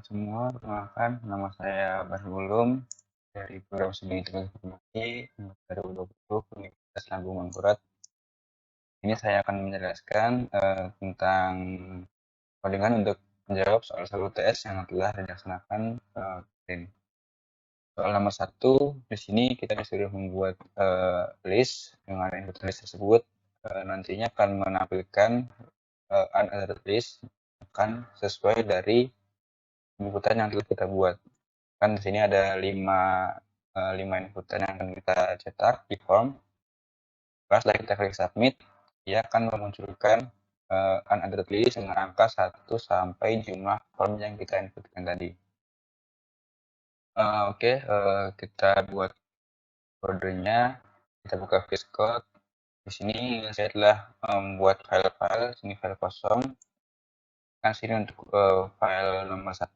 semua, perkenalkan nama saya Bahrul dari Program Studi Teknik Informasi angkatan 2020 Universitas Lambung Mangkurat. Ini saya akan menjelaskan tentang codingan untuk menjawab soal satu UTS yang telah dilaksanakan kemarin. Soal nomor 1, di sini kita disuruh membuat list dengan input list tersebut nantinya akan menampilkan unadded list akan sesuai dari inputan yang telah kita buat. Kan di sini ada 5 inputan yang akan kita cetak di form. Setelah kita klik submit, dia akan memunculkan unadded list dengan angka 1 sampai jumlah form yang kita inputkan tadi. Oke, kita buat kodenya. Kita buka VS Code. Di sini saya telah membuat file-file. Sini file kosong. Kan sini untuk file nomor 1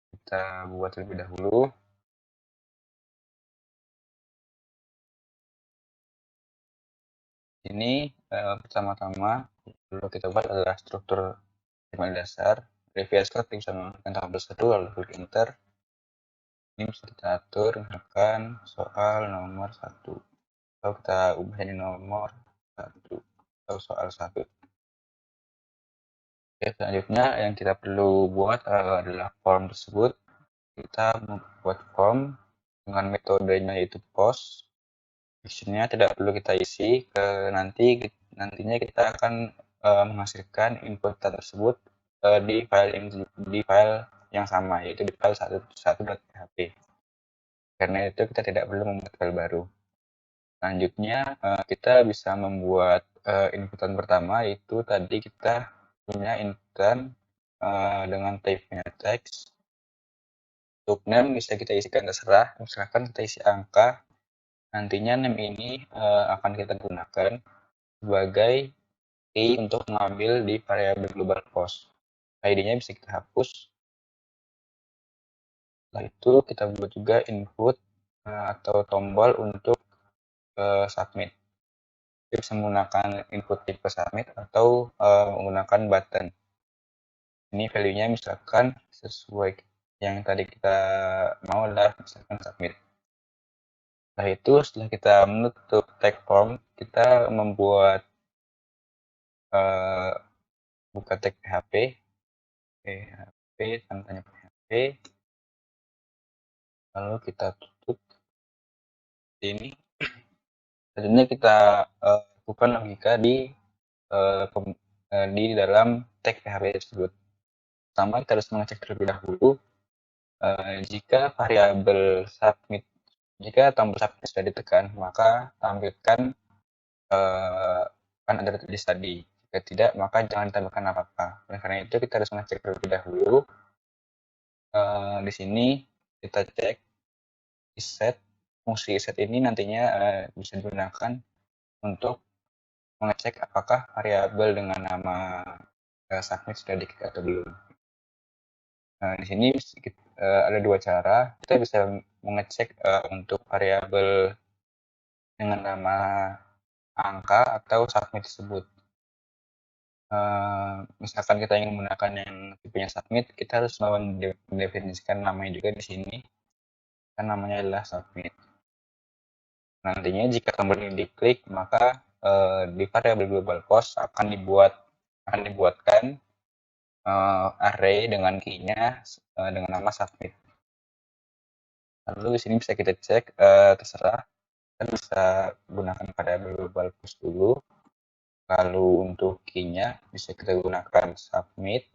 kita buat terlebih dahulu. Ini pertama-tama perlu kita buat adalah struktur HTML dasar. Dari VS Code bisa menggunakan tabel 1 lalu klik enter. Ini bisa kita atur misalkan soal nomor 1 atau kita ubah jadi nomor 1 atau soal 1. Oke, selanjutnya yang kita perlu buat adalah form tersebut. Kita membuat form dengan metodenya yaitu post. Isinya tidak perlu kita isi, nantinya kita akan menghasilkan inputan tersebut di file yang sama, yaitu di file 1.php. Karena itu kita tidak perlu membuat file baru. Selanjutnya kita bisa membuat inputan pertama, yaitu tadi kita punya inputan dengan type-nya text. Untuk name bisa kita isikan terserah, misalkan kita isi angka. Nantinya name ini akan kita gunakan sebagai key untuk mengambil di variabel global post. ID-nya bisa kita hapus. Setelah itu kita buat juga input atau tombol untuk submit. Kita bisa menggunakan input tipe submit atau menggunakan button. Ini value-nya misalkan sesuai yang tadi kita mau adalah misalkan submit. Setelah itu, setelah kita menutup tag form, kita membuat buka tag PHP tanda PHP, lalu kita tutup ini. Selanjutnya kita lakukan logika di dalam tag PHP tersebut. Pertama, kita harus mengecek terlebih dahulu jika variabel submit, jika tombol submit sudah ditekan, maka tampilkan unadded list tadi. Jika tidak, maka jangan ditambahkan apa-apa. Oleh karena itu, kita harus mengecek terlebih dahulu. Di sini kita cek iset. Fungsi iset ini nantinya bisa digunakan untuk mengecek apakah variabel dengan nama submit sudah diklik atau belum. Nah, di sini ada dua cara. Kita bisa mengecek untuk variabel dengan nama angka atau submit tersebut. Misalkan kita ingin menggunakan yang tipenya submit, kita harus mendefinisikan namanya juga di sini. Kan namanya adalah submit. Nantinya jika tombol ini diklik, maka di variabel global post akan dibuatkan array dengan key-nya dengan nama submit. Lalu di sini bisa kita cek, terserah, kita bisa gunakan variabel global post dulu. Lalu untuk key-nya bisa kita gunakan submit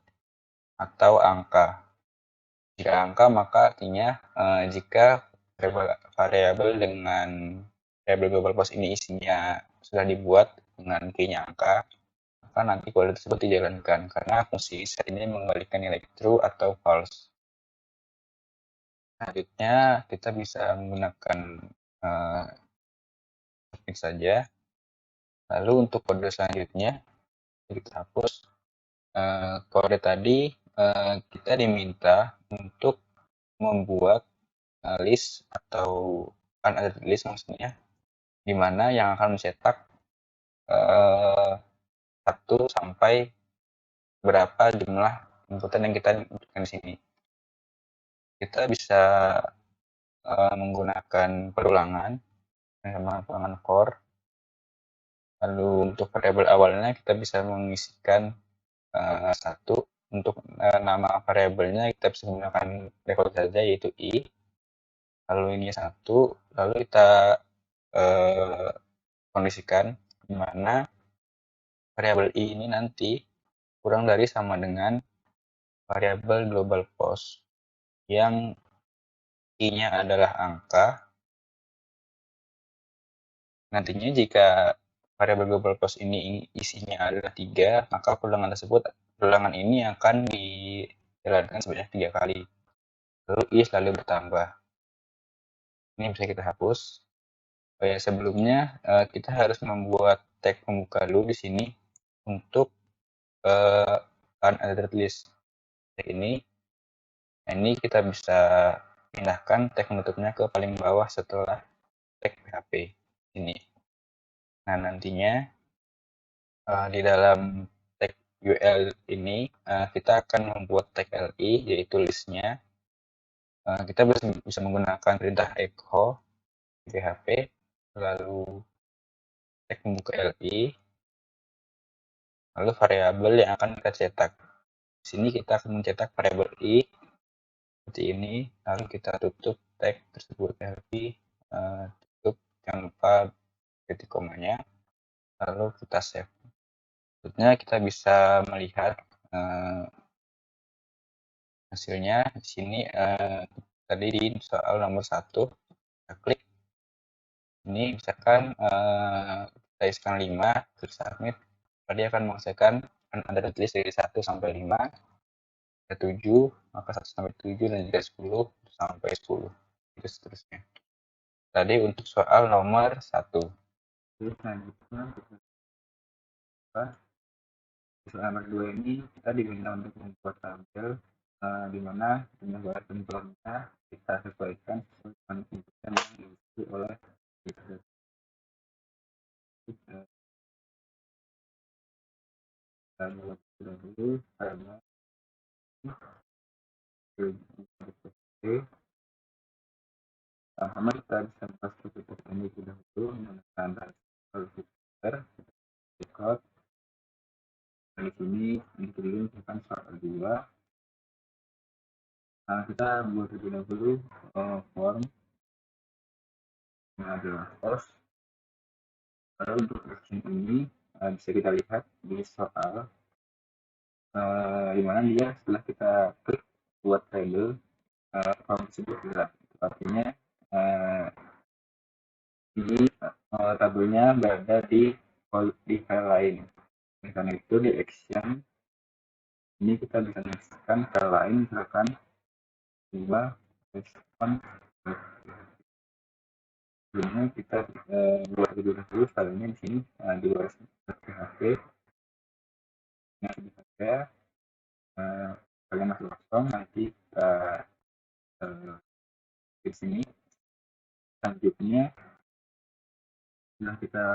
atau angka. Jika angka maka artinya jika variabel dengan variabel global post ini isinya sudah dibuat dengan key-nya angka, maka nanti kode tersebut dijalankan karena fungsi set ini mengembalikan nilai true atau false. Selanjutnya kita bisa menggunakan submit saja. Lalu untuk kode selanjutnya kita hapus. Kode tadi kita diminta untuk membuat list atau unadded list maksudnya, di mana yang akan mencetak 1 sampai berapa jumlah inputan yang kita inputkan di sini. Kita bisa menggunakan perulangan sama perulangan for. Lalu untuk variabel awalnya kita bisa mengisikan satu. Untuk nama variabelnya kita bisa menggunakan default saja, yaitu i. Lalu ini satu, lalu kita kondisikan di mana variabel i ini nanti kurang dari sama dengan variabel global post yang i-nya adalah angka. Nantinya jika variabel global post ini isinya adalah 3, maka perulangan ini akan dijalankan sebanyak 3 kali. Lalu i selalu bertambah. Ini bisa kita hapus. Sebelumnya kita harus membuat tag pembuka dulu di sini untuk unadded list. Tag ini kita bisa pindahkan tag penutupnya ke paling bawah setelah tag PHP ini. Nah, nantinya di dalam tag UL ini kita akan membuat tag LI, yaitu listnya. Kita bisa menggunakan perintah echo di PHP, lalu tag pembuka LI, lalu variabel yang akan kita cetak. Di sini kita akan mencetak variabel i seperti ini, lalu kita tutup tag tersebut LI, tutup, jangan lupa titik komanya, lalu kita save. Selanjutnya kita bisa melihat hasilnya di sini. Tadi di soal nomor 1 kita klik ini, misalkan kita isikan 5, klik submit, tadi akan menghasilkan ada list dari 1 sampai 5, ada 7, maka 1 sampai 7, dan juga 10 sampai 10, itu seterusnya. Tadi untuk soal nomor 1. Terus selanjutnya soal nomor 2 ini kita diminta untuk membuat tabel di mana jumlah baris penentuannya kita sesuaikan dengan inputan yang diisi oleh kita buat dulu karena sama kita bisa masuk ke ini sudah dulu menggunakan filter record. Di sini dulu misalkan soal 2. Kita buat terlebih dahulu form yang adalah post. Lalu untuk action ini bisa kita lihat di soal di mana dia setelah kita klik buat label form tersebut hilang. Artinya ini tabelnya berada di file lain. Karena itu di action ini kita bisa menyaksikan file lain, misalkan 2 respon. Sebelumnya kita buat terlebih dahulu filenya di sini di luar PHP. Nah, saja kalian masih kosong, nanti kita di sini. Selanjutnya setelah kita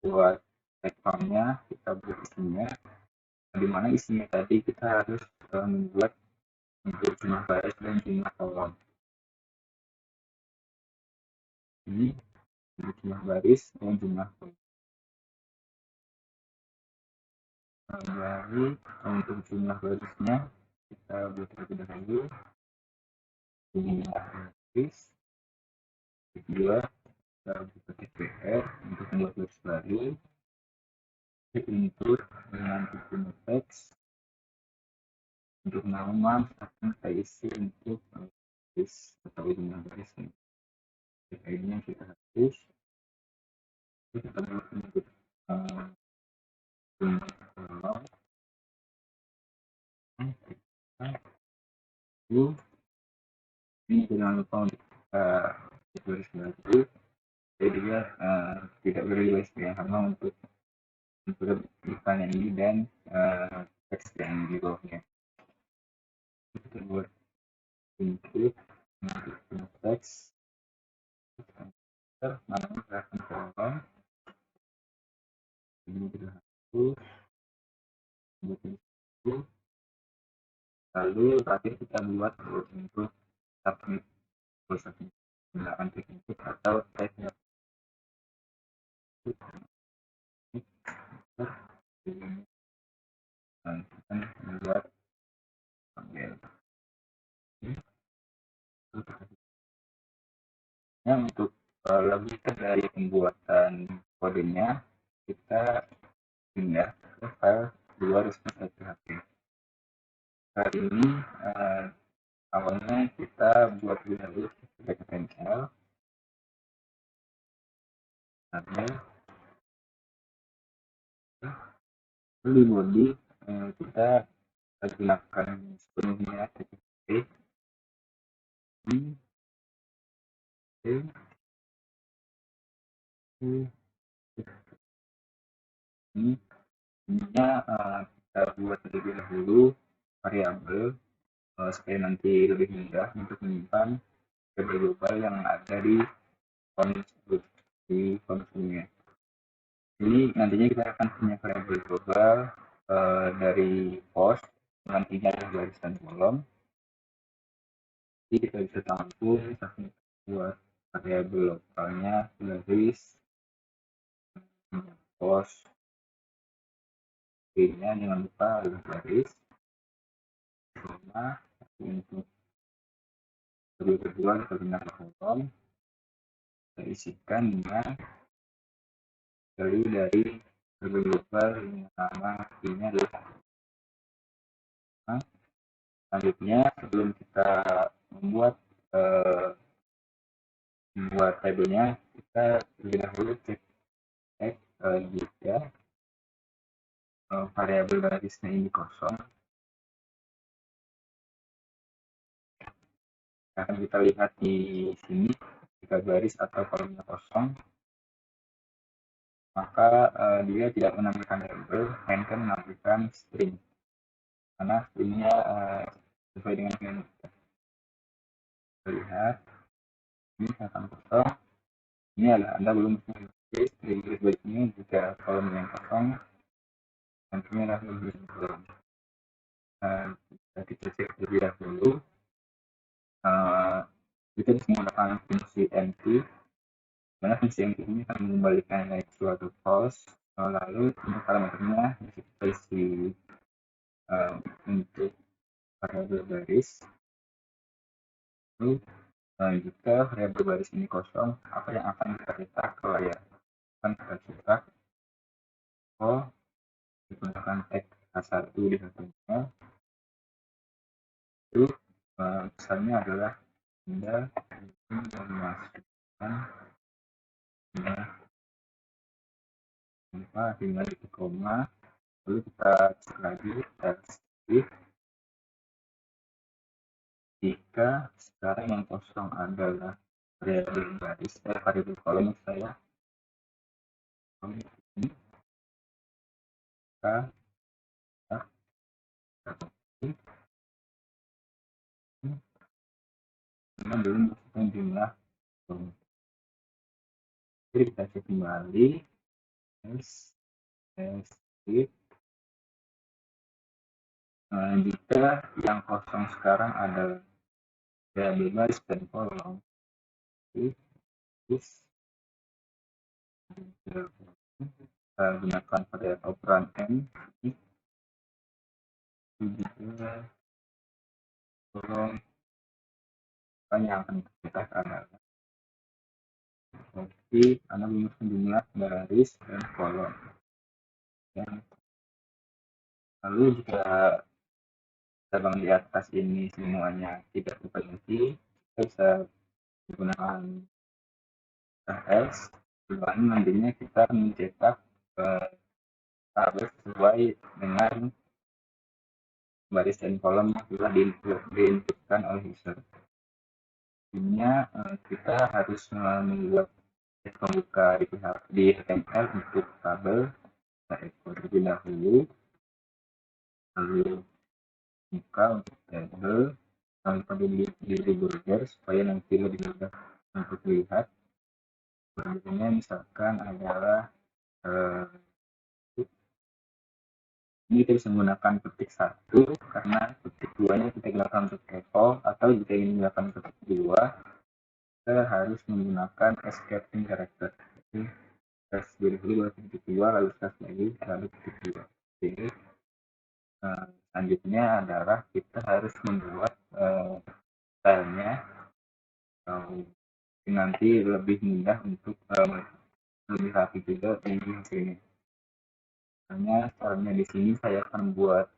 buat tag-nya, kita buat isinya, di mana isinya tadi kita harus membuat untuk jumlah baris dan jumlah kolom. Ini jumlah baris dan jumlah kolom. Dari untuk jumlah barisnya kita buat terlebih dahulu jumlah baris. Kedua, kita buka TPR untuk membuat baris baru. Input dengan tipe teks. Untuk nama akan kita isi untuk baris atau jumlah baris. ID-nya kita hapus. Kita buat untuk jumlah kolom. Ini jangan lupa untuk baris baru. Jadi dia tidak berbaris ya, karena untuk iklan yang ini dan teks yang di bawahnya. Kita buat input untuk teks. Namanya akan kolom. Ini kita hapus. Lalu terakhir kita buat untuk submit menggunakan tag input atau tag yang kita membuat panggil. Untuk lebih dari pembuatan kodenya, kita pindah ke file 2.php. Saat ini awalnya kita buat dulu sebagai HTML, di body kita gunakan sepenuhnya PHP. Ini kita buat terlebih dahulu variabel supaya nanti lebih mudah untuk menyimpan variabel global yang ada di fungsinya. Jadi nantinya kita akan punya variabel global dari post, nantinya ada garis dan kolom. Jadi kita bisa tampung buat variabel lokalnya garis post, nya jangan lupa ada garis sama untuk kedua terminal kolom kita isikan dengan value dari global yang nama ini adalah selanjutnya sebelum kita membuat tabelnya kita terlebih dahulu cek jika variabel garisnya ini kosong akan kita lihat di sini jika garis atau kolomnya kosong maka dia tidak menampilkan label, melainkan menampilkan string karena stringnya sesuai dengan yang kita lihat ini akan kosong. Ini adalah Anda belum menulis string garis baliknya jika kolom yang kosong tentunya adalah lebih kolom. Kita cek terlebih dahulu kita bisa menggunakan fungsi empty karena fungsi empty ini akan mengembalikan nilai suatu false lalu untuk parameternya kita isi untuk variabel baris. Lalu jika variabel baris ini kosong, apa yang akan kita cetak ke layar? Akan kita cetak digunakan tag H1 di satunya. Itu misalnya adalah Anda memasukkan tinggal di koma, lalu kita cek lagi jika sekarang yang kosong adalah variabel baris variabel kolom saya ini kita belum masukkan jumlah jadi kita cek kembali jika yang kosong sekarang adalah variabel baris dan kolom kita gunakan pada operan M kolom yang akan kita adalah jadi Anda memasukkan jumlah baris dan kolom lalu jika cabang di atas ini semuanya tidak terpenuhi kita bisa menggunakan else dan nantinya kita mencetak tabel sesuai dengan baris dan kolom yang telah diinputkan oleh user. Intinya kita harus membuat pembuka di HTML untuk tabel kita ekspor terlebih dahulu lalu buka untuk tabel tanpa di burger supaya nanti lebih mudah untuk lihat. Berikutnya misalkan adalah Ini kita bisa menggunakan ketik 1 karena ketik 2-nya kita gunakan untuk echo, atau jika ingin menggunakan ketik 2, kita harus menggunakan escaping character. Jadi tes dulu baru ketik 2, lalu tes lagi, lalu ketik 2. Jadi selanjutnya adalah kita harus membuat stylenya nanti lebih mudah untuk lebih rapi juga di sini. Misalnya caranya di sini saya akan buat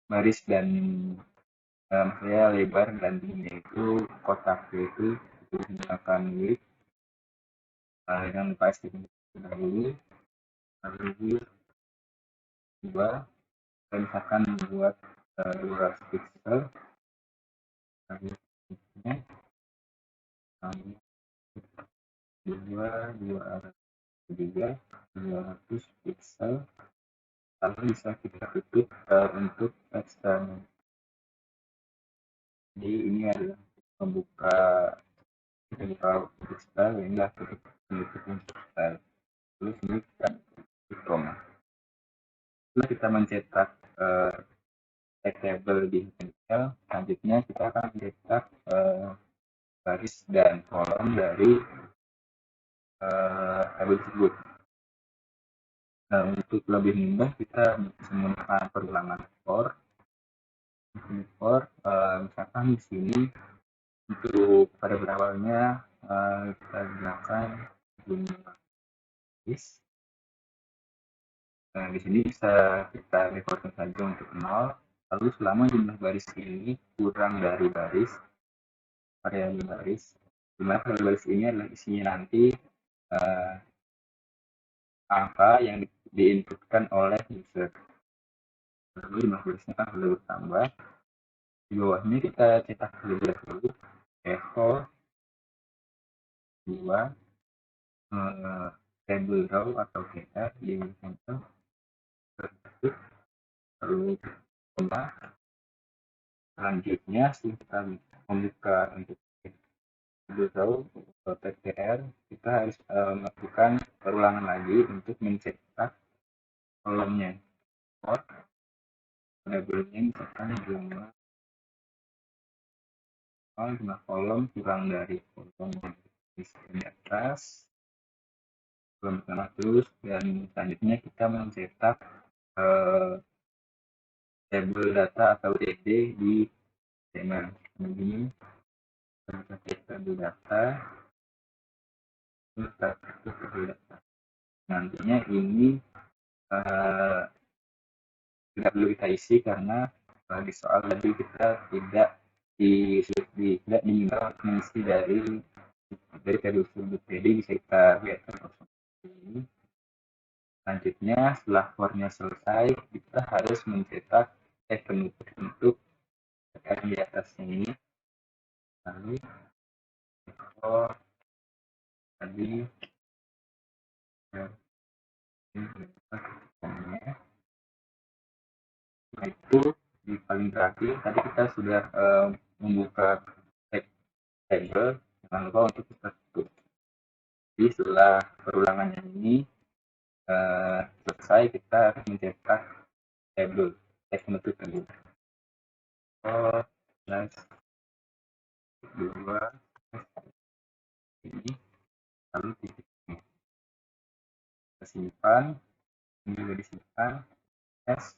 baris dan saya lebar dan tingginya itu kotak itu menggunakan width dengan lupa estimasi dahulu, lalu dua, saya misalkan membuat 200 pixel, lalu dua tiga 200 pixel, lalu bisa kita tutup untuk eksternal. Jadi ini adalah membuka untuk style, inilah penutup untuk style. Terus ini kita tutup koma. Setelah kita mencetak text table di Excel, selanjutnya kita akan mencetak baris dan kolom dari tabel tersebut. Nah, untuk lebih mudah kita bisa menggunakan perulangan for. Misalkan di sini untuk pada berawalnya kita gunakan jumlah baris. Nah, di sini bisa kita rekodkan saja untuk 0. Lalu selama jumlah baris ini kurang dari baris, variabel baris, dimana variabel baris ini adalah isinya nanti angka yang diinputkan oleh user. Lalu jumlah barisnya kan sudah bertambah. Di bawahnya kita cetak terlebih dahulu echo 2 table row atau header di center, lalu koma. Selanjutnya setelah kita membuka untuk table row atau TTR, kita harus melakukan perulangan lagi untuk mencetak kolomnya. Labelnya misalkan jumlah kolom kurang dari kolom di atas, kolom tengah terus, dan selanjutnya kita mencetak tabel data atau DD di channel begini. Kita cetak tabel data, nantinya ini tidak perlu kita isi karena di soal tadi kita tidak diminta mengisi dari tabel tersebut, jadi bisa kita lihat ini. Selanjutnya setelah for-nya selesai, kita harus mencetak penutup untuk tekan di atasnya ini. Lalu for tadi nah itu di paling terakhir tadi kita sudah membuka table, jangan lupa untuk kita tutup. Jadi setelah perulangannya ini selesai, kita harus mencetak table teks penutup tadi. Plus 2 ini, lalu titik ini. Kita simpan, ini juga disimpan. S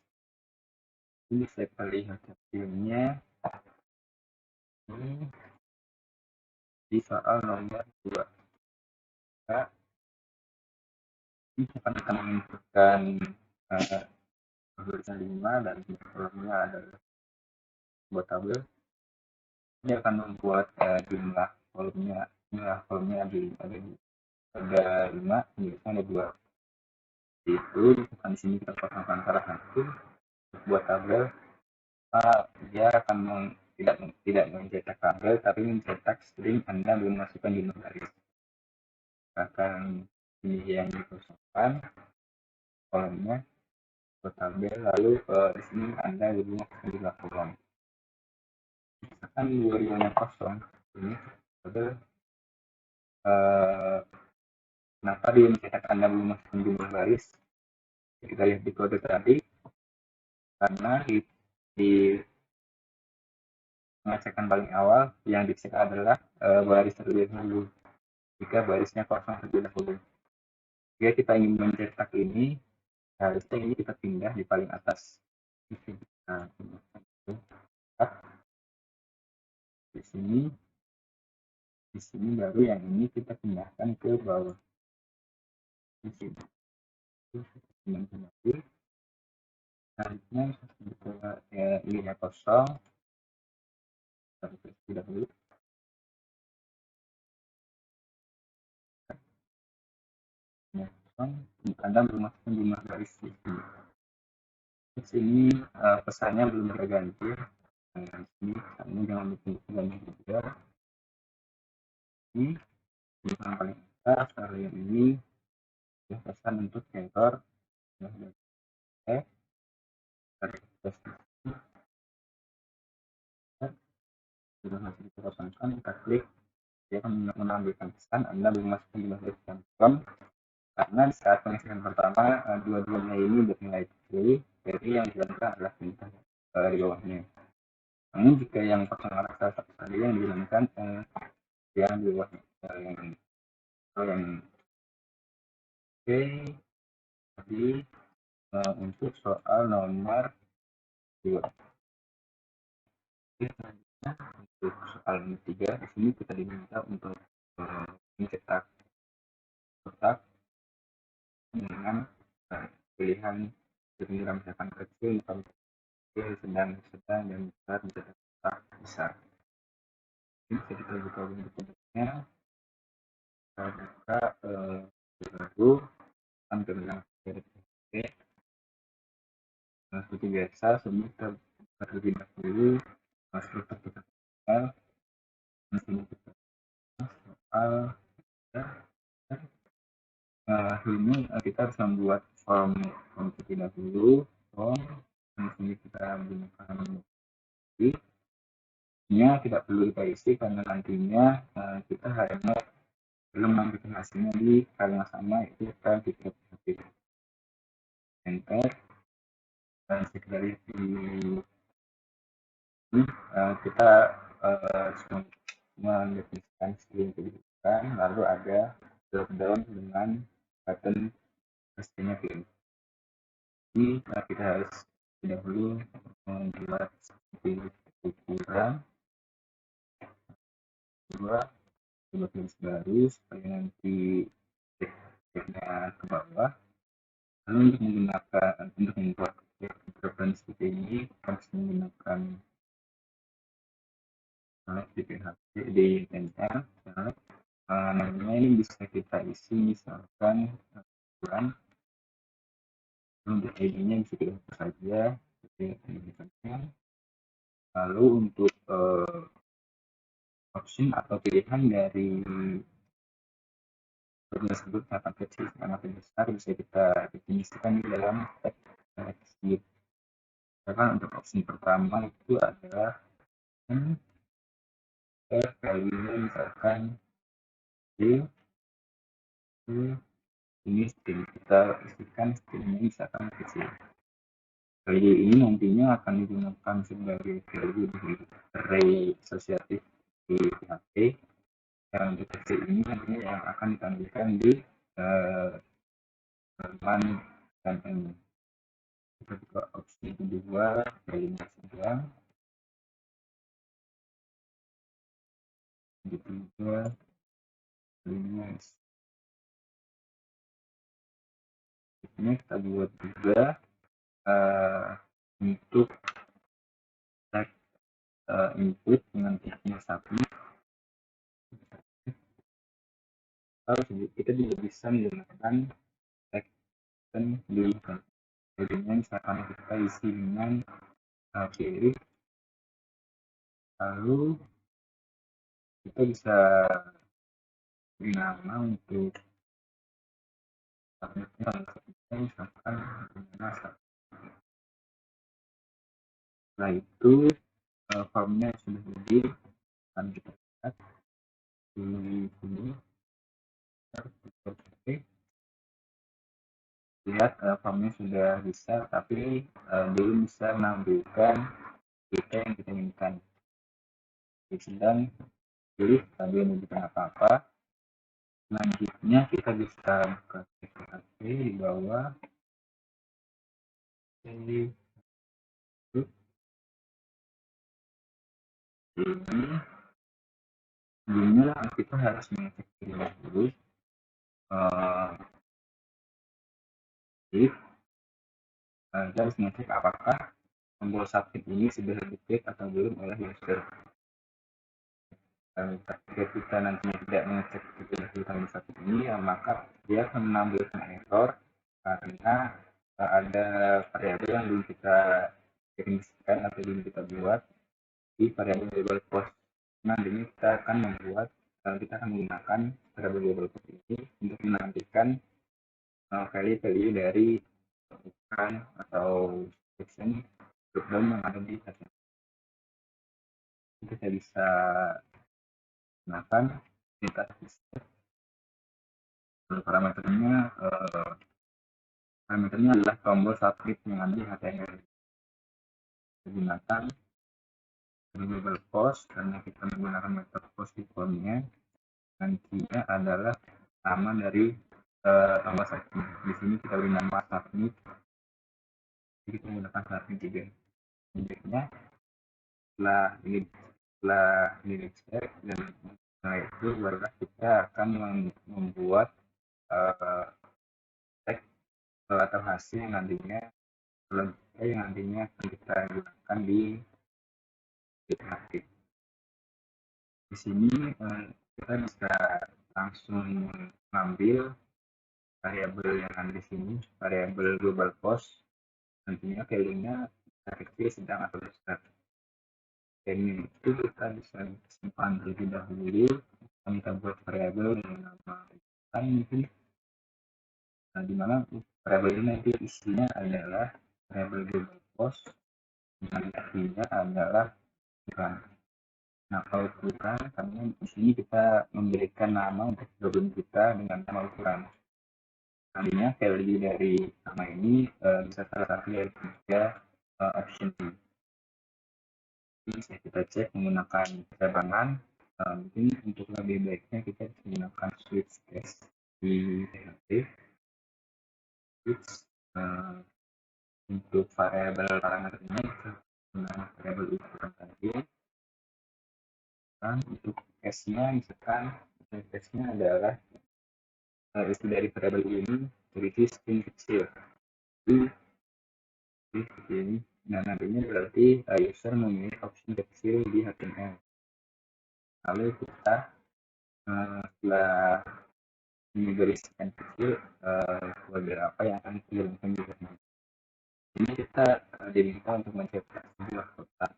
ini saya lihat hasilnya ini di soal nomor 2. Nah, ini akan kita menentukan tulisan 5 dan kolomnya adalah buat tabel. Ini akan membuat jumlah kolomnya ada 5, tulisan ada 2. Itu bukan di sini kita kosongkan salah satu buat tabel. Dia akan tidak mencetak tabel tapi mencetak string Anda belum masukkan jumlah baris. Akan ini yang dikosongkan kolomnya ke tabel, lalu di sini Anda belum masukkan jumlah kolom. Misalkan dua-duanya kosong, ini tabel kenapa dia mencetak Anda belum masukkan jumlah baris? Kita lihat di kode tadi, karena di pengecekan paling awal yang dicek adalah baris terlebih dahulu. Jika barisnya kosong terlebih dahulu, jika kita ingin mencetak ini, harusnya ini kita pindah di paling atas. Nah, di sini baru yang ini kita pindahkan ke bawah. Di sini selanjutnya ini ya kosong, tidak dulu. Anda belum masukkan jumlah garis di sini. Di sini pesannya belum terganti. Di sini kamu jangan ganti juga. Ini yang paling atas, kalau yang ini ya pesan untuk sensor. Sudah masih dikosongkan, kita klik, dia akan menampilkan pesan Anda belum masukkan jumlah garis yang karena di saat pengisian pertama dua-duanya ini bernilai kiri, jadi yang dilakukan adalah bintang di bawahnya. Namun jika yang kosong salah satu tadi yang dilakukan yang di bawahnya yang ini. Oke, jadi untuk soal nomor 2. Selanjutnya untuk soal nomor 3, di sini kita diminta untuk mencetak kotak dengan pilihan jenis misalkan kecil, sedang, dan besar, mencetak kotak besar. Ini bisa kita buka bentuknya, kita buka baru tampil dengan seperti biasa, semua kita terlebih dahulu struktur kita soal ini kita harus membuat form terlebih dahulu. Di sini kita menggunakan ini tidak perlu kita isi karena nantinya kita hanya belum mengambil hasilnya di file yang sama, itu kita tutup enter dan sekali ini kita mendefinisikan skill yang dibutuhkan, lalu ada drop down dengan button pastinya pilih. Jadi kita harus dahulu membuat ukuran dua garis baru supaya nanti ceknya ke bawah. Lalu untuk membuat drop-down seperti ini harus menggunakan di PHP di NL. Namanya ini bisa kita isi misalkan ukuran. Untuk ID-nya bisa kita hapus saja. Lalu untuk option atau pilihan dari tersebut akan kecil karena besar bisa kita definisikan di dalam teks. Misalkan untuk opsi pertama itu adalah value misalkan ini string, kita isikan stringnya misalkan kecil. Value ini nantinya akan digunakan sebagai value di array asosiatif di PHP. Dan untuk kecil ini nantinya yang akan ditampilkan di halaman dan ini. Kita buka opsi kedua, value-nya sedang. Ketiga, value-nya ini kita buat juga untuk tag input dengan tagnya 1. Kita juga bisa menggunakan tag dan dulukan. Jadinya misalkan kita isi dengan pilih, lalu kita bisa beri nama untuk misalkan setelah itu formnya sudah jadi, akan kita lihat di sini. lihat formnya sudah bisa, tapi belum bisa menampilkan data yang kita inginkan. Sedang pilih belum memberikan apa-apa. Selanjutnya kita bisa buka TKP di bawah ini. Sebelumnya kita harus mengecek terlebih dahulu if kita harus mengecek apakah tombol submit ini sudah diklik atau belum oleh user. Jika kita nantinya tidak mengecek terlebih dahulu tombol submit ini, maka dia akan menampilkan error karena ada variabel yang belum kita definisikan atau belum kita buat di variabel global post. Nantinya kita akan menggunakan variabel global post ini untuk menantikan value-value dari bukan atau section drop-down yang ada di atas. Kita bisa gunakan perintah parameternya adalah tombol submit yang ada di HTML. Gunakan global post karena kita menggunakan metode post di formnya. Nantinya adalah nama dari tombol submit. Di sini kita beri nama submit. Jadi kita menggunakan submit juga. Selanjutnya setelah ini dicek dan setelah itu barulah kita akan membuat teks atau hasil yang nantinya akan kita gunakan di GitHub. Di sini kita bisa langsung mengambil variabel yang ada di sini, variabel global post. Nantinya value-nya kecil, sedang atau besar. Dan itu kita bisa simpan terlebih dahulu. Kita buat variabel dengan nama mungkin, di mana variabel ini nanti isinya adalah variabel global post, yang artinya adalah ukuran. Nah, kalau ukuran, karena di sini kita memberikan nama untuk problem kita dengan nama ukuran. Nantinya value dari nama ini bisa salah satu dari tiga option ini. Bisa kita cek menggunakan cadangan. Mungkin untuk lebih baiknya kita bisa menggunakan switch case di PHP. Switch untuk variabel parameternya kita menggunakan variabel ukuran tadi. Dan untuk case-nya misalkan case-nya adalah itu dari variabel ini berisi string kecil. Jadi ini, nah nantinya berarti user memilih opsi kecil di HTML. Lalu kita setelah ini berisikan kecil, beberapa yang akan dikirimkan juga. Ini kita diminta untuk mencetak sebuah kotak.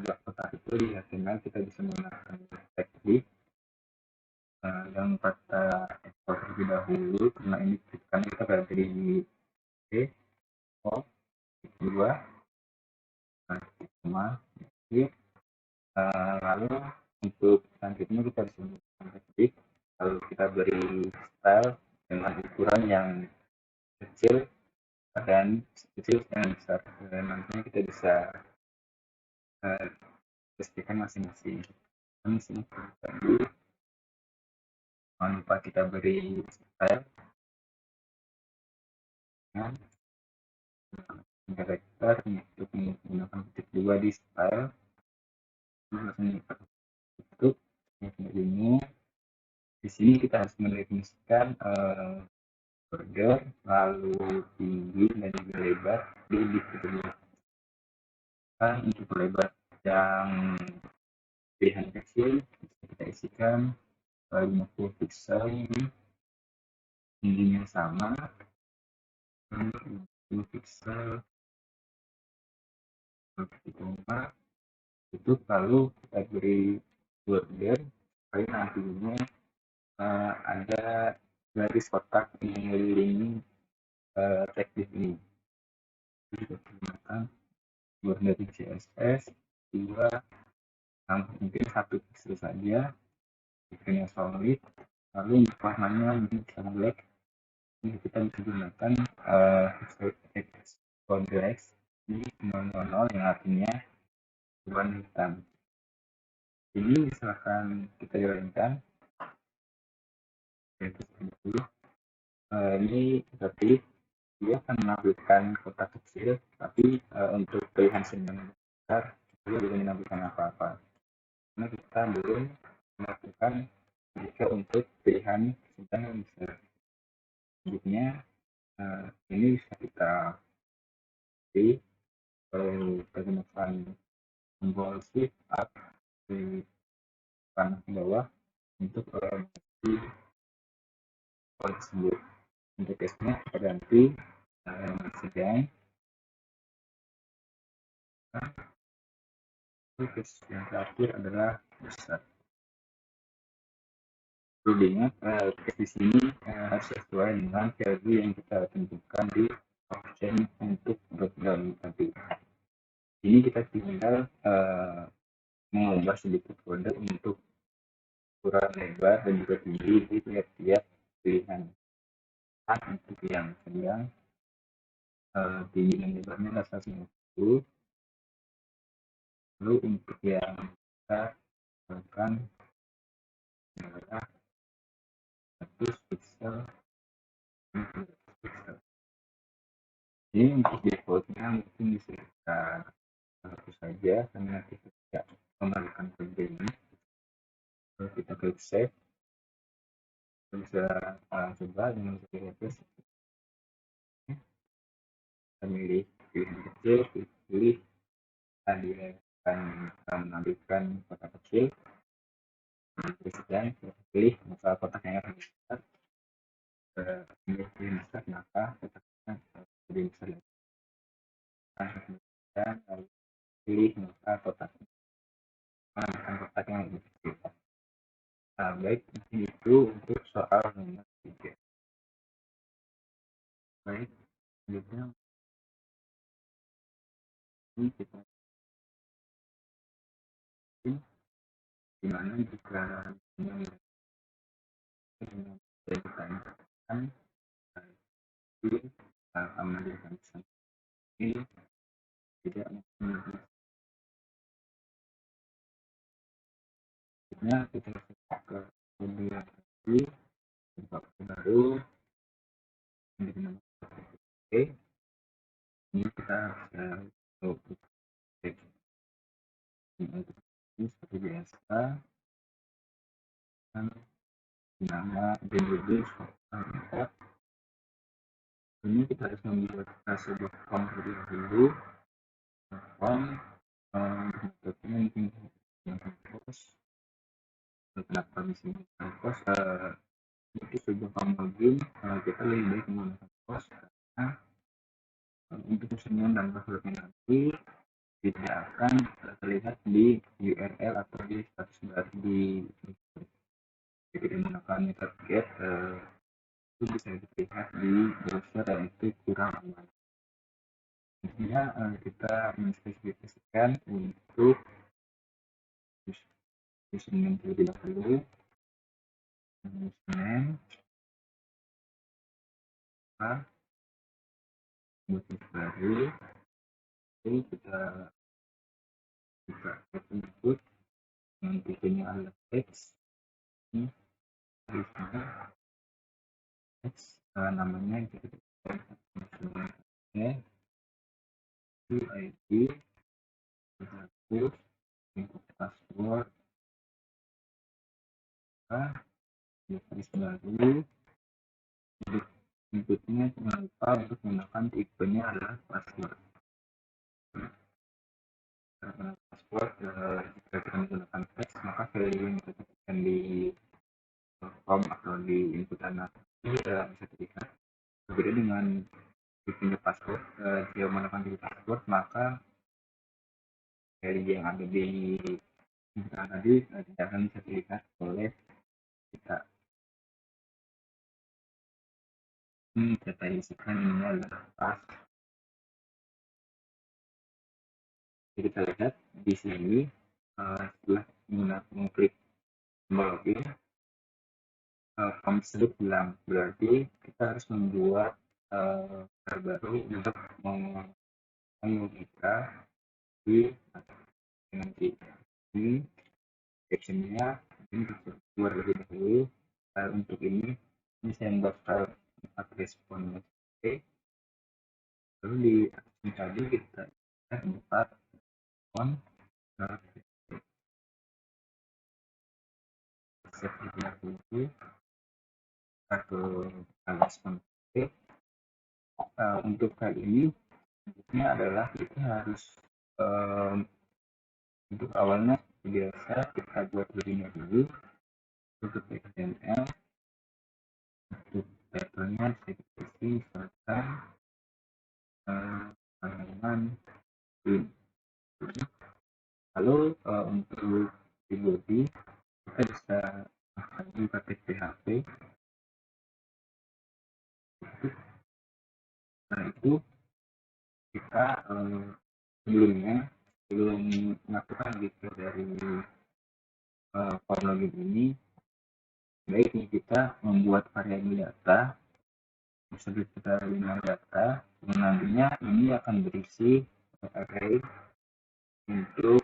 Sebuah kotak itu di HTML kita bisa menggunakan tag div yang kata ekspor terlebih dahulu, karena ini kan kita berada di dua sama lalu untuk selanjutnya kita bisa menggunakan tag. Lalu kita beri style dengan ukuran yang kecil dan kecil yang besar, dan nantinya kita bisa pastikan masing-masing. Jangan lupa kita beri style dengan karakter untuk menggunakan titik 2 di style. Untuk ini di sini kita harus mendefinisikan border, lalu tinggi dan juga lebar di div tersebut. Untuk lebar yang pilihan kecil bisa kita isikan 50 pixel ini, tingginya sama 50 pixel itu, lalu kita beri border supaya nantinya ada garis kotak mengelilingi tag div ini. Kita gunakan border CSS 2 mungkin 1 pixel saja, bikinnya solid, lalu untuk warnanya mungkin bisa black Ini kita bisa gunakan konteks di 000 yang artinya warna hitam. Ini misalkan kita jalankan yaitu seperti ini berarti dia akan menampilkan kotak kecil, tapi untuk pilihan sedang besar dia belum menampilkan apa-apa. Karena kita belum melakukan jika untuk pilihan sedang besar. Selanjutnya ini bisa kita pilih menggunakan tombol shift up di kanan ke bawah untuk di font tersebut. Untuk teksnya kita ganti sedang. Terus yang terakhir adalah besar. Perlu diingat teks di sini harus sesuai dengan value yang kita tentukan di option untuk breakdown tadi. Ini kita tinggal mengubah sedikit kode untuk ukuran lebar dan juga tinggi di tiap-tiap pilihan. Untuk yang sedang tinggi dan lebarnya adalah 150. Lalu untuk yang besar misalkan adalah 100 pixel. Ini untuk defaultnya mungkin bisa kita hapus saja karena nanti kita tidak mengembalikan kode ini. Kalau kita klik save, kita bisa coba dengan refresh. Kita pilih pilihan kecil, pilih tadi akan mengambilkan kotak kecil. Sedang kita pilih maka kotak yang akan besar. Pilih besar maka kotaknya lebih besar. Dan pilih maka kotaknya akan kotak yang lebih kecil. Baik, itu untuk soal nomor 3. Baik, selanjutnya ini kita gimana jika ditanyakan di Amerika ini tidak memiliki kita ke kemudian lagi baru oke ini kita untuk ini seperti biasa dan nama BBB ini kita harus membuat sebuah form terlebih dahulu. Form dokumen yang post kenapa bisa post itu sebuah form login kita lebih baik menggunakan post karena untuk username dan passwordnya nanti tidak akan terlihat di URL atau di status bar di jadi menggunakan method get itu bisa dilihat di browser dan itu kurang aman. Intinya kita menspesifikasikan untuk username terlebih dahulu. Username motif baru itu kita buka input yang tipenya adalah text ini harusnya text namanya kita ID input password device baru inputnya jangan lupa untuk menggunakan tipenya adalah password. Karena password jika kita menggunakan teks maka value yang kita tekan di form atau di input anak ini bisa terlihat berbeda dengan tipenya password. Jika menggunakan tipe password maka value yang ada di input tadi tidak akan bisa terlihat oleh kita. Data yang isikan ini adalah pas. Jadi kita lihat di sini setelah mengklik tombol login form tersebut hilang. Berarti kita harus membuat file baru untuk membuka di nanti. Ini captionnya ini kita buat lebih dahulu. Untuk ini saya buat file respon. Oke, lalu di action tadi kita buat on save dulu atau respon. Oke, untuk kali ini adalah kita harus untuk awalnya biasa kita buat begini dulu untuk XML. Untuk title-nya kita isi misalkan halaman ini. Lalu untuk di body kita bisa pakai PHP. Nah itu kita sebelum melakukan gitu dari form login ini, baiknya kita membuat variabel data. Bisa kita bina data, nantinya ini akan berisi array untuk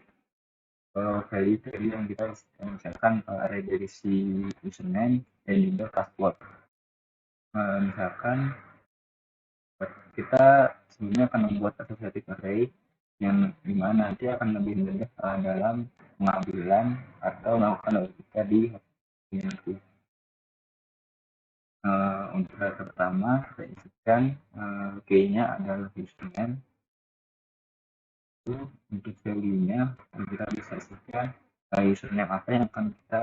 value yang kita misalkan array berisi username dan juga password. Misalkan kita sebenarnya akan membuat associative array yang dimana nanti akan lebih mudah dalam pengambilan atau melakukan logika di nanti. Untuk data pertama kita isikan key-nya adalah username. Untuk value-nya kita bisa isikan username apa yang akan kita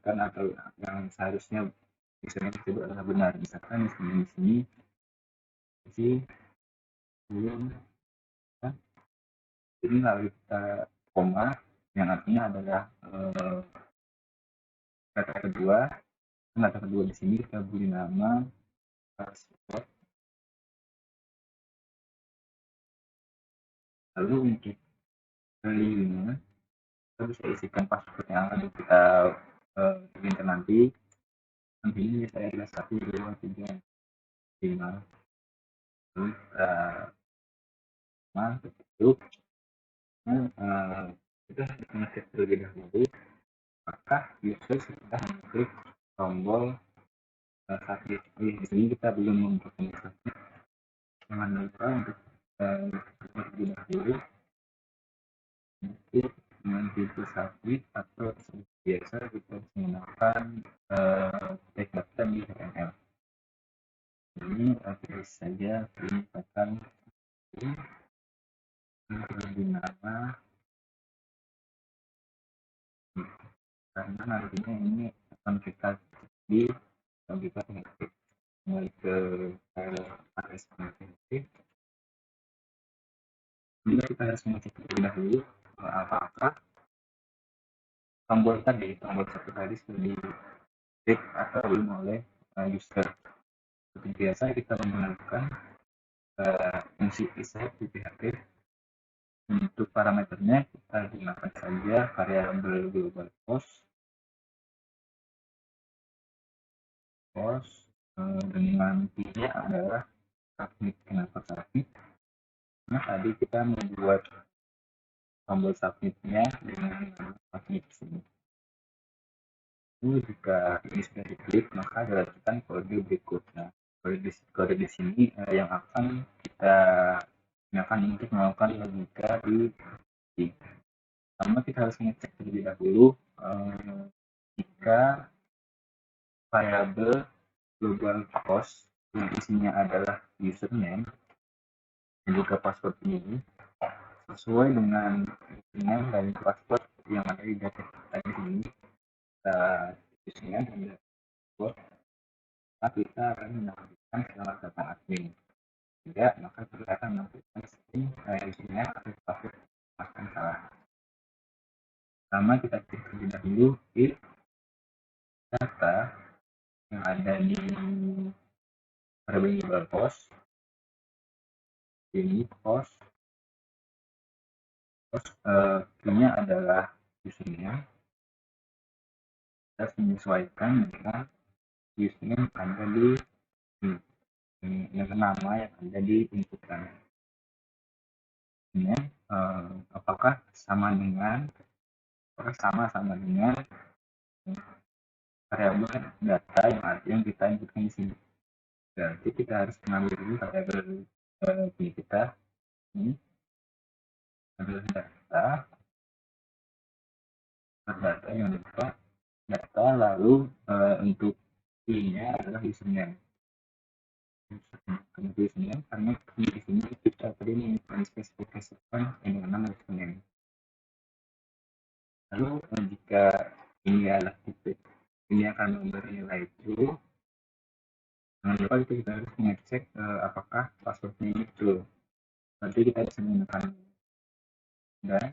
atau yang seharusnya username tersebut adalah benar. Misalkan di sini isi belum ini lalu kita koma yang artinya adalah data kedua di sini kita beri nama password. Lalu untuk value-nya kita bisa isikan password yang akan kita inginkan nanti ini saya adalah 1 2 3 5. Lalu tutup. Kita mengecek terlebih dahulu apakah user sudah mengklik tombol submit. Di sini kita belum membuatkan submit. Jangan lupa untuk terlebih dahulu untuk dengan fitur submit atau seperti biasa kita menggunakan tag button di HTML. Ini tulis saja perintahkan lebih nama karena nantinya ini akan kita di kita mengetik mulai ke file ASP. Jadi kita harus mengecek terlebih dahulu apakah tombol satu tadi sudah diklik atau belum oleh user. Seperti biasa kita menggunakan fungsi isEt di PHP. Untuk parameternya kita gunakan saja variabel global post dengan key-nya adalah submit. Kenapa submit? Nah tadi kita membuat tombol submitnya dengan submit sini. Jika ini sudah diklik maka dilanjutkan kode berikutnya. Kode di sini yang akan kita gunakan untuk melakukan logika di sini. Pertama kita harus mengecek terlebih dahulu jika variabel global post yang isinya adalah username dan juga password ini sesuai dengan username dan password yang ada di data tadi ini. Username dan password kita akan menambahkan selamat datang admin. Tidak, maka kita akan menambahkan string username atau password akan salah. Pertama kita cek terlebih dahulu if data yang ada di variable post ini post key-nya adalah username harus menyesuaikan dengan username yang ada di dengan nama yang ada di inputan. Ini apakah sama dengan variabel data yang kita inputkan di sini. Berarti kita harus mengambil dulu variabel kita ini adalah data yang data lalu untuk I-nya adalah username. Karena username karena di sini kita tadi spesifikasikan dengan nama username. Lalu jika ini adalah tipe, ini akan memberi nilai true. Jangan lupa itu kita harus mengecek apakah passwordnya ini true. Nanti kita bisa menggunakan dan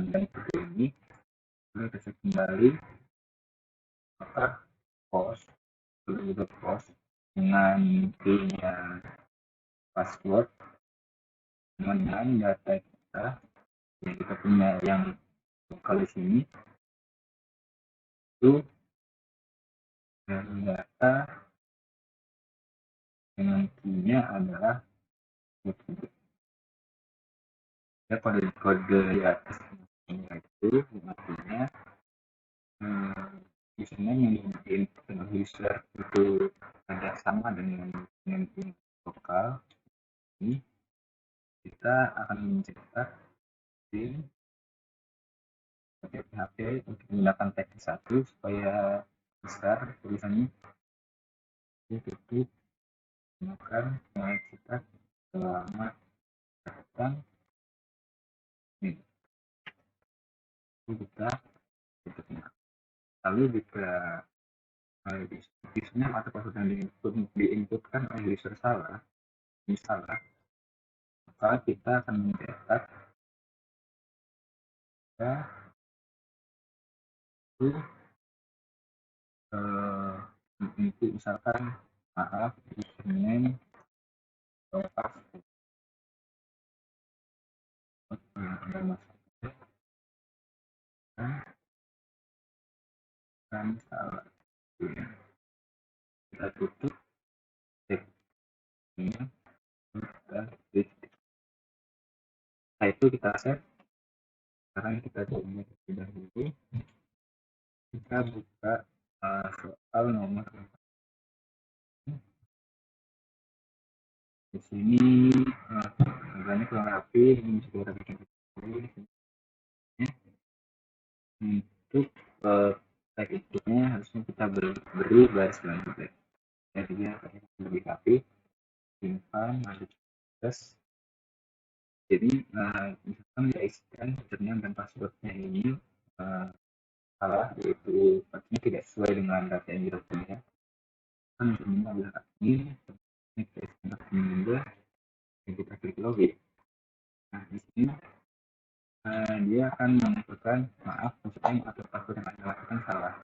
seperti ini. Lalu kita cek kembali apakah post dengan key-nya password dengan data kita yang kita punya yang lokal di sini itu dan data dengan key-nya adalah ya kode di atas itu artinya username yang diinput dengan user itu ada sama dengan lokal. Ini kita akan mencetak di PHP untuk menggunakan teks 1 supaya besar tulisannya tutup gunakan cetak selama datang ini kita tutupnya. Lalu jika username atau password yang diinputkan oleh user salah, misalnya maka kita akan mencetak itu misalkan maaf username atau password kan salah kita tutup ini setelah itu kita save. Sekarang kita coba terlebih dahulu kita buka soal nomor di sini agaknya kurang rapi, ini bisa kita bikin dulu untuk tag itunya harusnya kita beri baris selanjutnya jadi dia lebih rapi, simpan lanjut tes. Jadi misalkan kita isikan username dan passwordnya ini salah, yaitu artinya tidak sesuai dengan data yang kita punya. Kan ini adalah admin, ini kita isikan admin juga, dan kita klik login. Nah di sini dia akan menentukan maaf username atau password yang anda lakukan salah.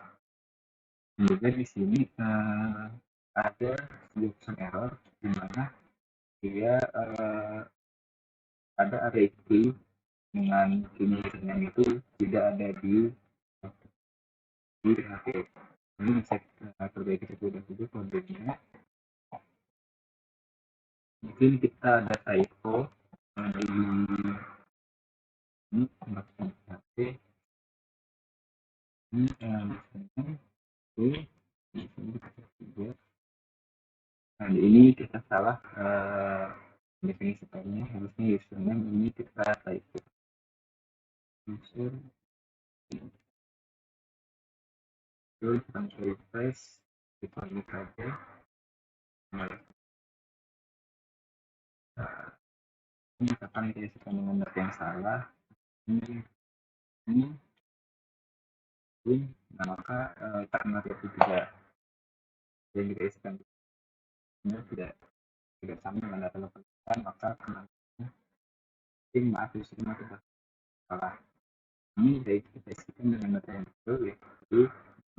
Dan juga di sini ada option error di mana dia ada array key dengan username itu tidak ada di PHP. Ini bisa perbaiki terlebih dahulu kodenya. Mungkin kita ada typo di ini pembahasan PHP ini di sini juga. Nah ini kita salah definisikannya, harusnya username ini kita typo user terus kita refresh kita lihat aja. Ini akan diisikan dengan data yang salah ini nah maka karena itu tidak yang kita isikan ini tidak sama dengan data lokal maka maaf username kita salah. Ini kita isikan dengan data yang betul ya, jadi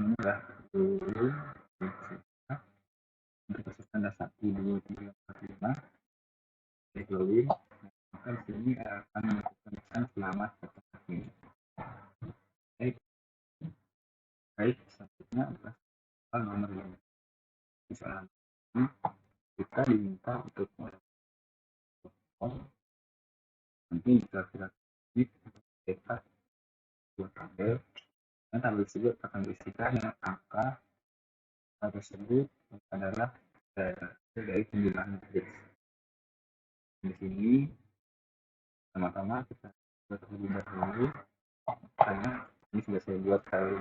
ini adalah dulu untuk kasus tanda 1, 2, 3, 4, 5 klik login, maka di sini akan melakukan selamat datang ini baik soal ini kita diminta untuk melakukan nanti jika kita kita buat tabel dan tabel tersebut akan berisikan dengan angka tersebut adalah dari penjelasan di sini. Sama-sama kita buat terlebih dahulu karena ini sudah saya buat kali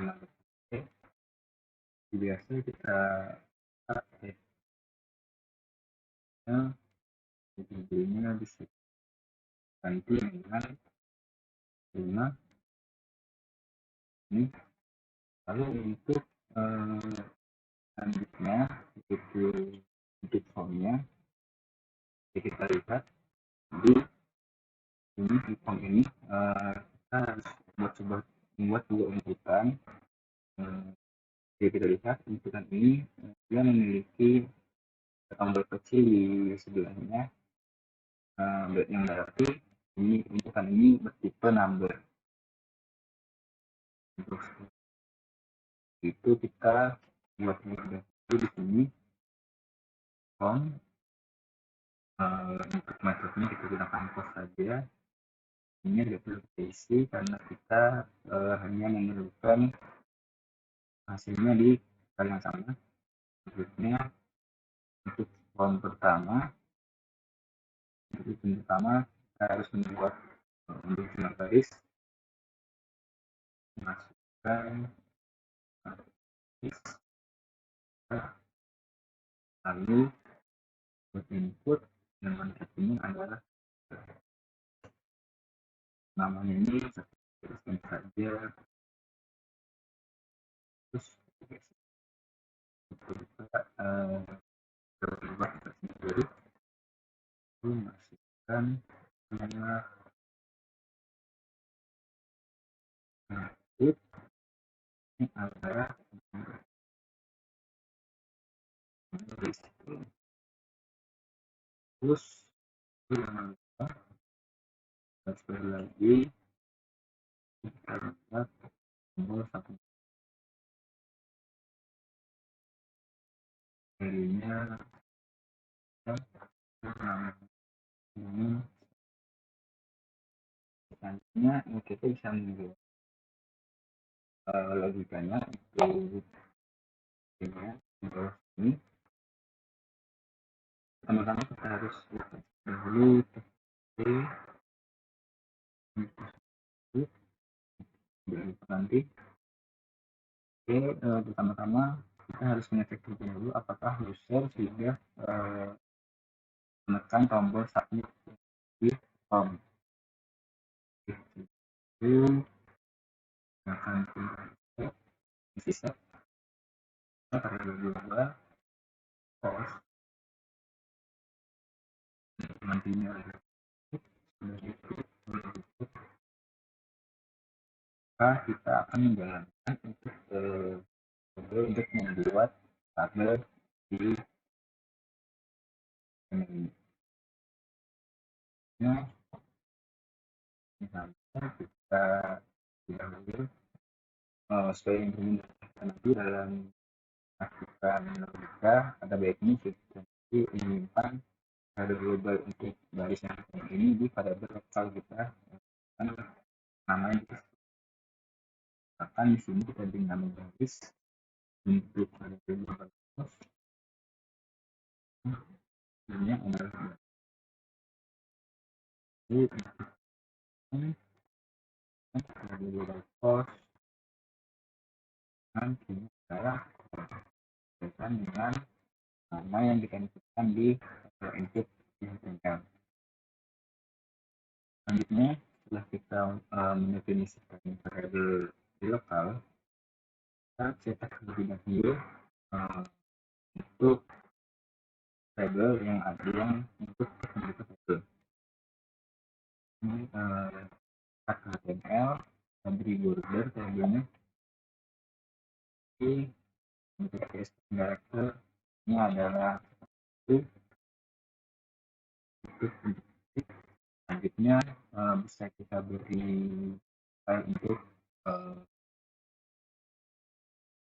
16. Biasa kita pakai judulnya bisa ganti dengan 5 ini. Lalu untuk selanjutnya itu untuk formnya kita lihat di sini di form ini kita harus membuat dua inputan. Jadi kita lihat inputan ini dia memiliki tombol kecil di sebelahnya, yang berarti ini inputan ini bertipe number. Untuk itu kita buat di sini form. Untuk metodenya kita gunakan post saja. Ini tidak perlu kita isi karena kita hanya memerlukan hasilnya di file yang sama. Berikutnya untuk form pertama kita harus membuat untuk jumlah baris, masukkan lalu buat input yang ini adalah namanya ini tuliskan saja, terus kita berubah sendiri, lalu masukkan nama input ini adalah terus jangan lupa sekali lagi kita lihat tombol satu jadinya ini selanjutnya kita bisa membuat logikanya itu ini pertama-tama kita harus dahulu nanti pertama-tama kita harus mengecek dulu apakah user sudah menekan tombol submit di form. Itu akan bisa pada dua post nantinya kita akan menjalankan untuk membuat tabel di ini. Nah, misalnya kita dahulu sesuai yang nanti dalam aktifkan logika ada baiknya kita menyimpan ada global untuk baris yang ini di variabel lokal kita kan namanya akan di sini kita beri nama baris untuk variabel global cost ini adalah variabel global cost dan ini adalah berkaitan dengan nama yang kita inputkan di input yang tinggal. Selanjutnya setelah kita mendefinisikan variabel di lokal, kita cetak terlebih dahulu untuk tabel yang ada yang untuk tabel. Ini HTML beri border tabelnya di untuk CSS character ini adalah itu selanjutnya bisa kita beri file untuk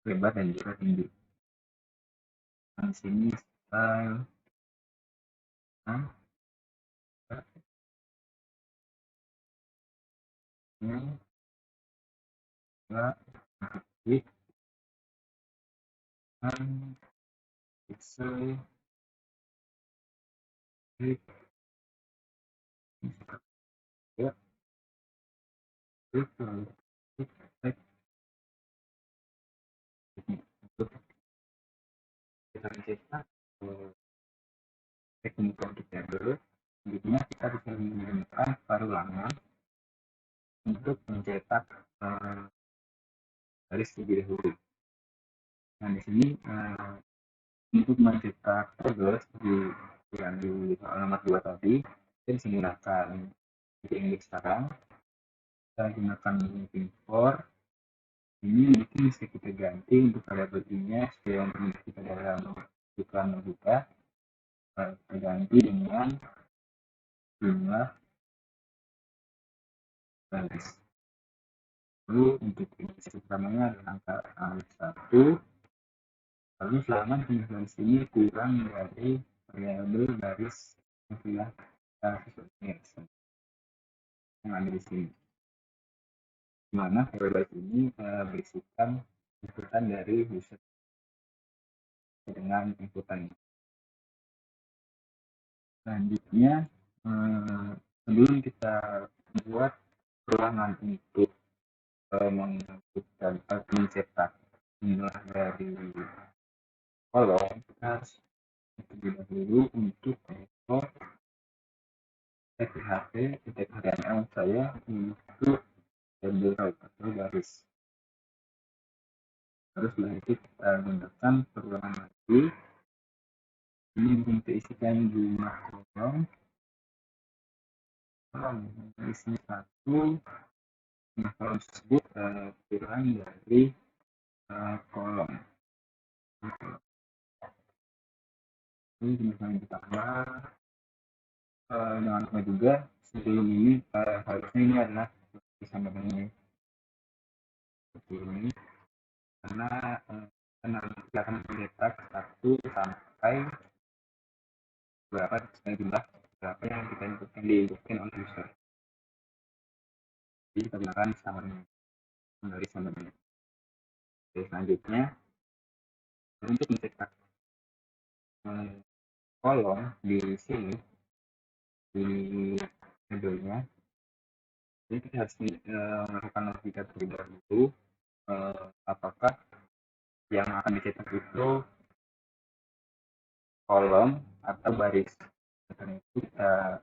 lebar dan juga tinggi. Di sini style, nah, ini enggak klik kan pixel klik ya klik klik text untuk kita cetak teknik kita dulu. Selanjutnya kita bisa menggunakan parulangan untuk mencetak garis lebih dahulu. Nah di sini untuk mencetak progress yang di alamat 2 tadi, kita bisa menggunakan index sekarang. Kita gunakan import. Ini mungkin bisa kita ganti untuk variabel nya supaya untuk kita dalam bukan membuka kita ganti dengan jumlah garis. Lalu untuk index utamanya adalah angka 1. Lalu selama jumlah garis ini kurang dari variabel garis yang sudah yang ada di sini. Di mana variabel ini berisikan inputan dari user dengan inputan. Selanjutnya sebelum kita membuat ruangan untuk mencetak jumlah dari kolom, kita harus terlebih dahulu untuk import tphp html saya untuk label atau garis. Terus setelah itu kita gunakan perulangan lagi. Ini untuk isikan jumlah kolom isinya 1. Nah kolom tersebut kurang dari kolom. Ini misalnya ditambah jangan lupa juga sebelum ini harusnya ini adalah sama dengan ini seperti ini karena kita akan mencetak 1 sampai berapa jumlah berapa yang kita inputkan oleh user. Jadi kita gunakan sama dengan dari sama dengan. Oke, selanjutnya untuk mencetak kolom di sini di modelnya, jadi kita harus melakukan logika terlebih dahulu apakah yang akan dicetak itu kolom atau baris. Karena itu kita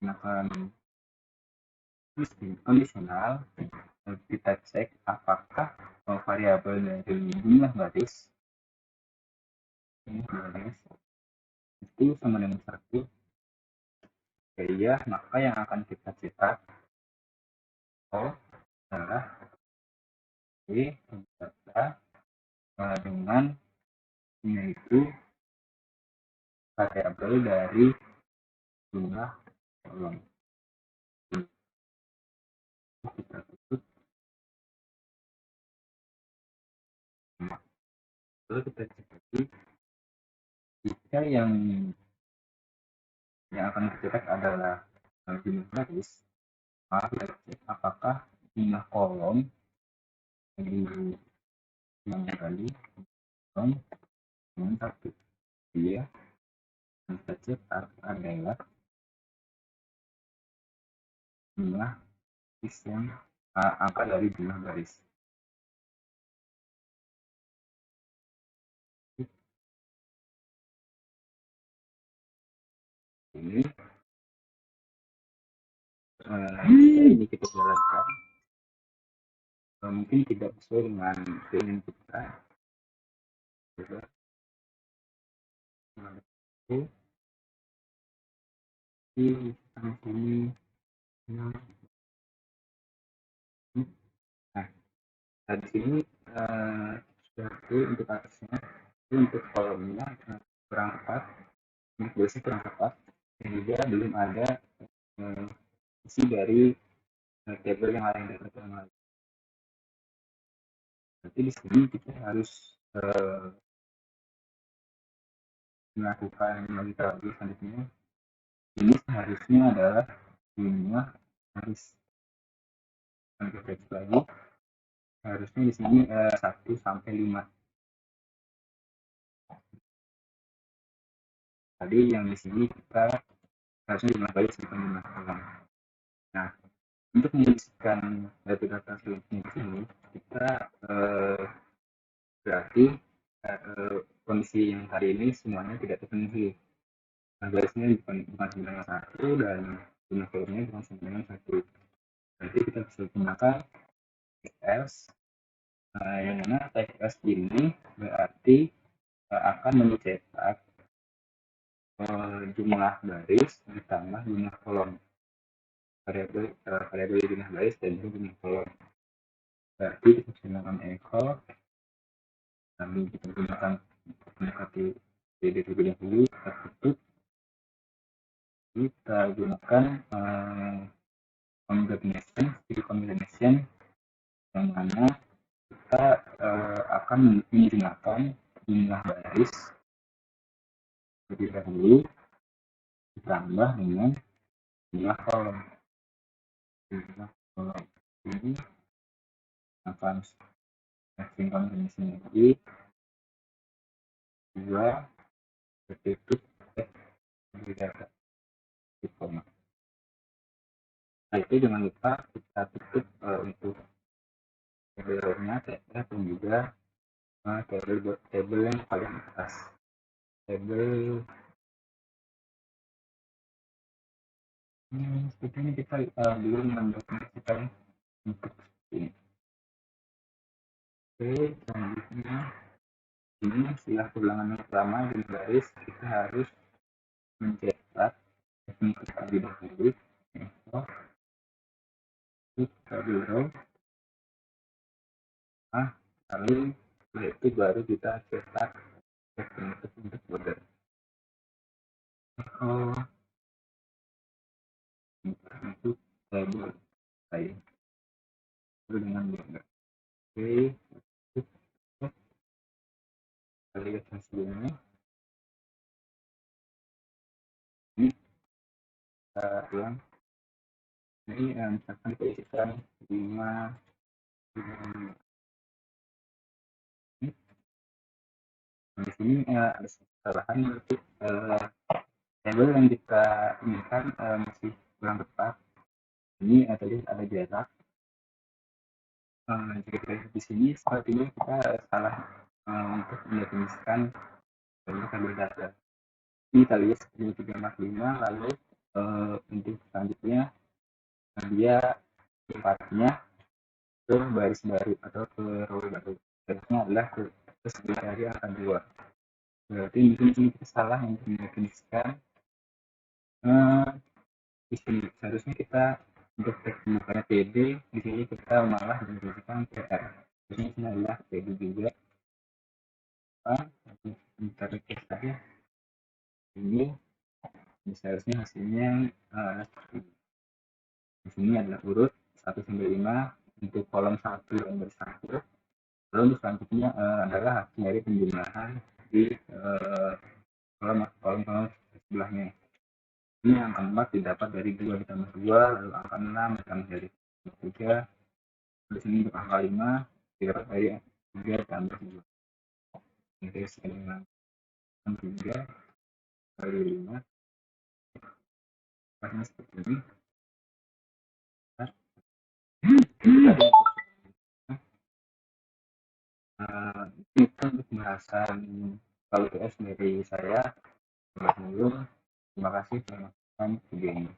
gunakan kondisional, kita cek apakah variabel dari jumlah baris itu sama dengan 1. Iya, maka yang akan kita cetak adalah dengan yaitu variabel dari jumlah kolom. Kita tutup. Lalu kita cek lagi jika yang akan dicetak adalah jumlah baris, maka kita cek apakah jumlah kolom yang kali kolom dengan 1. Iya, kita cek adalah jumlah baris yang angka dari jumlah baris. Ini kita jalankan, mungkin tidak sesuai dengan keinginan kita. Nah, di sini sudah untuk atasnya, untuk kolomnya kurang tepat, biasanya kurang tepat, dan juga belum ada isi dari tabel yang lain dari yang lain. Jadi di sini kita harus melakukan logika logis selanjutnya, ini seharusnya adalah jumlah baris. Kita cek lagi, harusnya di sini 1 sampai 5. Tadi yang di sini kita harusnya jumlah baris bukan jumlah kolom. Nah, untuk menuliskan data-data selanjutnya di sini, kita berarti kondisi yang tadi ini semuanya tidak terpenuhi. Nah, barisnya bukan 901 dan jumlah kolomnya bukan 901. Nanti kita bisa gunakan else, yang mana type else ini berarti akan mencetak jumlah baris ditambah jumlah kolom, variabel jumlah baris dan jumlah kolom. Berarti kita bisa gunakan echo, lalu kita gunakan mendekati jadi terlebih dahulu, kita tutup, kita gunakan combination, combination yang mana kita akan menggunakan jumlah baris terlebih dahulu ditambah dengan jumlah kolom. Jumlah kolom ini akan string combination lagi 2 bertutup data di koma. Nah, itu jangan lupa kita tutup untuk tabelnya dan juga tabel yang paling atas, tabel seperti ini. Kita belum mendokumentasikan untuk ini. Oke, selanjutnya ini setelah ulangan yang pertama di baris, kita harus mencetak teknik terlebih dahulu, tabel row. Nah, lalu setelah itu baru kita cetak teknik untuk border. Untuk tabel saya dengan border. Oke, kita lihat hasilnya. Ini kita ulang. Ini misalkan kita isikan 5 di sini ada kesalahan untuk tabel yang kita inginkan masih kurang tepat. Ini tadi ada jarak. Jika kita lihat di sini, sepertinya kita salah untuk mendefinisikan tabel data. Ini kita lihat 345, lalu untuk selanjutnya dia tempatnya ke baris baru atau ke row baru. Harusnya adalah ke sebelah angka 2. Berarti di sini kita salah untuk mendefinisikan di sini. Seharusnya kita untuk bukannya TD, di sini kita malah mendefinisikan TR. Di sini adalah TD juga. Kita request saja ini, seharusnya hasilnya di sini adalah urut 1 sampai 5 untuk kolom 1 dan baris 1. Lalu untuk selanjutnya adalah hasil dari penjumlahan di kolom sebelahnya. Ini angka 4 didapat dari 2 ditambah 2, lalu angka 6 ditambah dari 3. Di sini untuk angka 5 didapat dari 3 ditambah 2. Ini sekitar 3 kali 5. Hasilnya seperti ini. Itu untuk pembahasan kalau TS dari saya. Terima kasih telah menonton video ini.